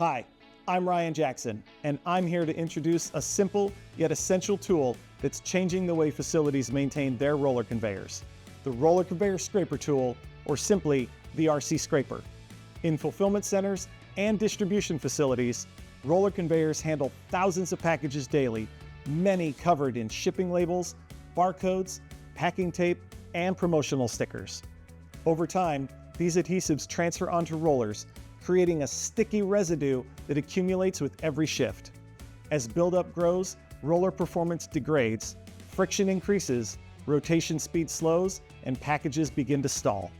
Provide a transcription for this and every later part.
Hi, I'm Ryan Jackson, and I'm here to introduce a simple yet essential tool that's changing the way facilities maintain their roller conveyors, the Roller Conveyor Scraper Tool, or simply the RC Scraper. In fulfillment centers and distribution facilities, roller conveyors handle thousands of packages daily, many covered in shipping labels, barcodes, packing tape, and promotional stickers. Over time, these adhesives transfer onto rollers, creating a sticky residue that accumulates with every shift. As buildup grows, roller performance degrades, friction increases, rotation speed slows, and packages begin to stall.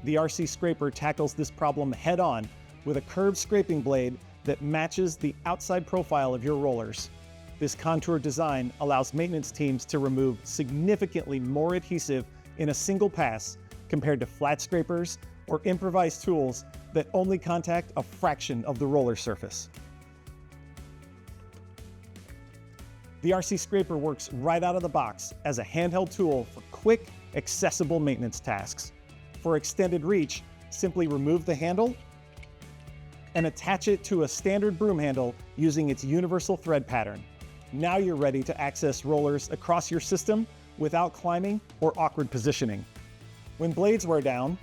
The RC Scraper tackles this problem head-on with a curved scraping blade that matches the outside profile of your rollers. This contour design allows maintenance teams to remove significantly more adhesive in a single pass compared to flat scrapers or improvised tools that only contact a fraction of the roller surface. The RC Scraper works right out of the box as a handheld tool for quick, accessible maintenance tasks. For extended reach, simply remove the handle and attach it to a standard broom handle using its universal thread pattern. Now you're ready to access rollers across your system without climbing or awkward positioning. When blades wear down,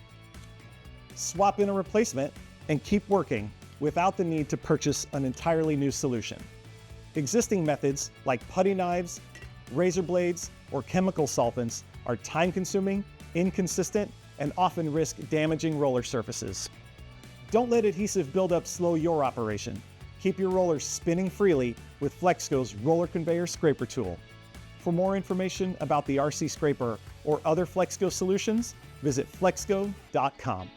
swap in a replacement and keep working without the need to purchase an entirely new solution. Existing methods like putty knives, razor blades, or chemical solvents are time-consuming, inconsistent, and often risk damaging roller surfaces. Don't let adhesive buildup slow your operation. Keep your rollers spinning freely with Flexco's Roller Conveyor Scraper Tool. For more information about the RC Scraper or other Flexco solutions, visit flexco.com.